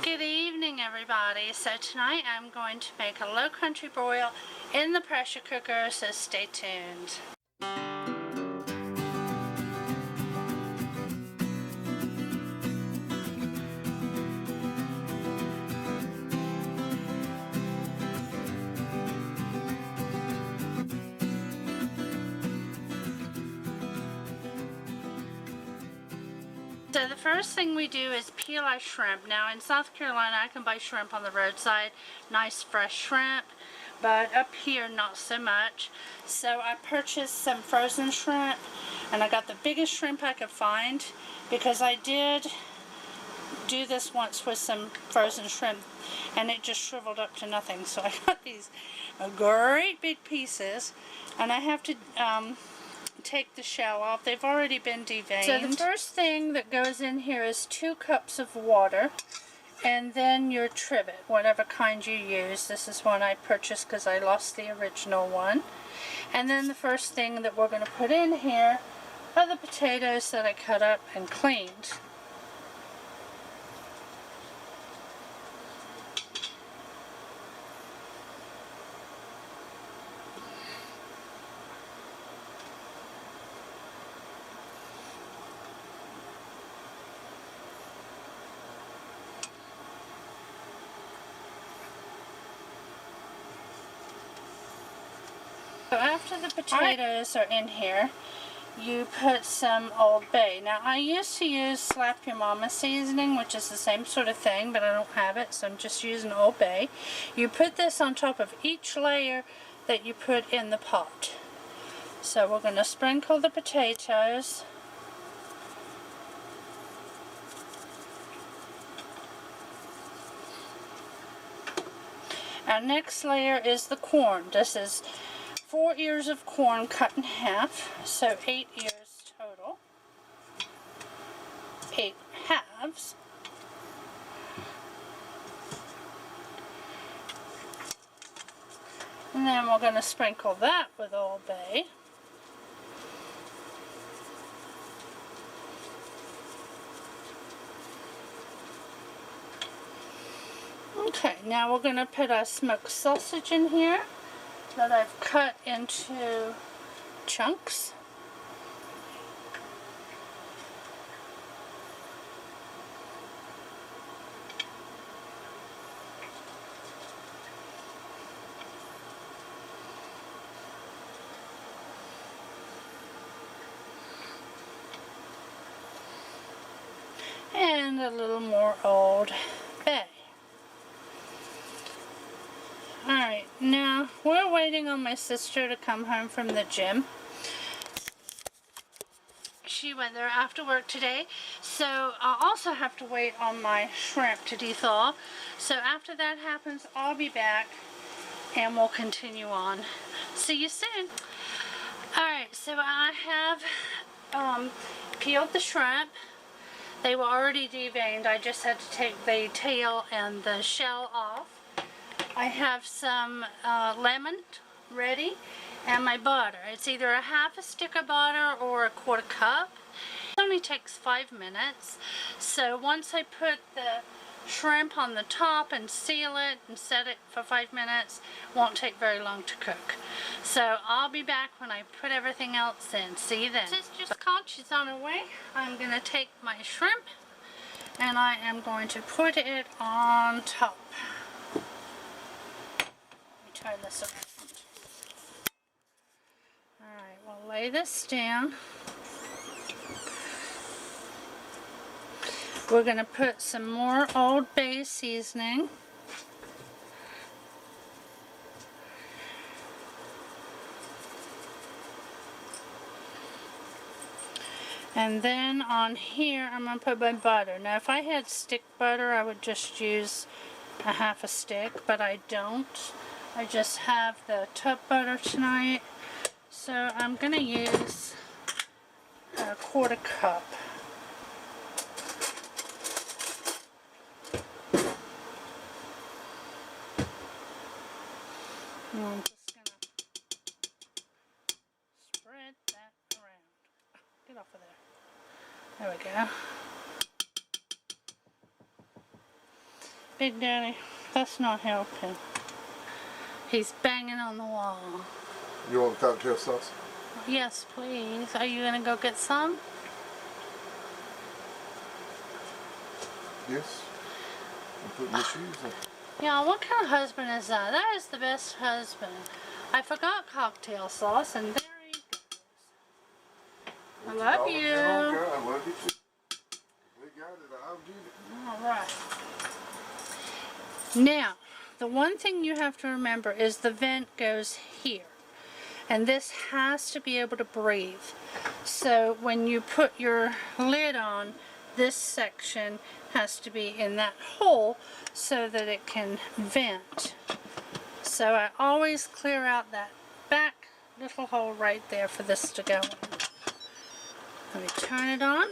Good evening, everybody. So tonight I'm going to make a low country broil in the pressure cooker, so stay tuned. So the first thing we do is peel our shrimp. Now in South Carolina I can buy shrimp on the roadside, nice fresh shrimp, but up here not so much. So I purchased some frozen shrimp, and I got the biggest shrimp I could find because I did do this once with some frozen shrimp and it just shriveled up to nothing. So I got these great big pieces, and I have to take the shell off. They've already been deveined. So the first thing that goes in here is 2 cups of water, and then your trivet, whatever kind you use. This is one I purchased because I lost the original one. And then the first thing that we're going to put in here are the potatoes that I cut up and cleaned. So after the potatoes are in here, you put some Old Bay. Now I used to use Slap Your Mama seasoning, which is the same sort of thing, but I don't have it, so I'm just using Old Bay. You put this on top of each layer that you put in the pot. So we're going to sprinkle the potatoes. Our next layer is the corn. This is 4 ears of corn cut in half, so 8 ears total. 8 halves. And then we're going to sprinkle that with Old Bay. Okay, now we're going to put our smoked sausage in here that I've cut into chunks. And a little more Old Bay. Alright, now we're waiting on my sister to come home from the gym. She went there after work today, so I'll also have to wait on my shrimp to dethaw. So after that happens, I'll be back and we'll continue on. See you soon. Alright, so I have peeled the shrimp. They were already deveined. I just had to take the tail and the shell off. I have some lemon ready, and my butter. It's either a half a stick of butter or a 1/4 cup. It only takes 5 minutes. So once I put the shrimp on the top and seal it and set it for 5 minutes, it won't take very long to cook. So I'll be back when I put everything else in. See you then. Sister's called. She's on her way. I'm going to take my shrimp and I am going to put it on top. Turn this around. Alright, we'll lay this down. We're going to put some more Old Bay seasoning. And then on here I'm going to put my butter. Now if I had stick butter I would just use a half a stick, but I don't. I just have the tub butter tonight, so I'm going to use a 1/4 cup. And I'm just going to spread that around. Get off of there. There we go. Big Daddy, that's not helping. He's banging on the wall. You want cocktail sauce? Yes, please. Are you gonna go get some? Yes. I'm putting my shoes on. Yeah, what kind of husband is that? That is the best husband. I forgot cocktail sauce, and there he goes. I love you. I love you too. We got it. I'll get it. All right. Now, the one thing you have to remember is the vent goes here. And this has to be able to breathe. So when you put your lid on, this section has to be in that hole so that it can vent. So I always clear out that back little hole right there for this to go in. Let me turn it on,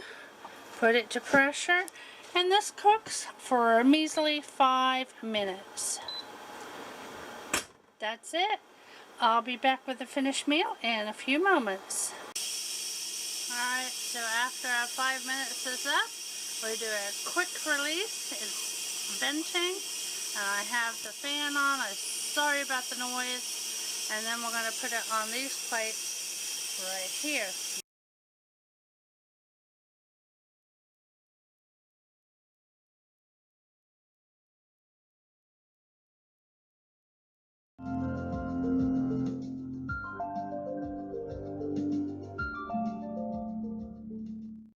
put it to pressure, and this cooks for a measly 5 minutes. That's it. I'll be back with the finished meal in a few moments. Alright, so after our 5 minutes is up, we do a quick release. It's venting. I have the fan on. I'm sorry about the noise. And then we're going to put it on these plates right here.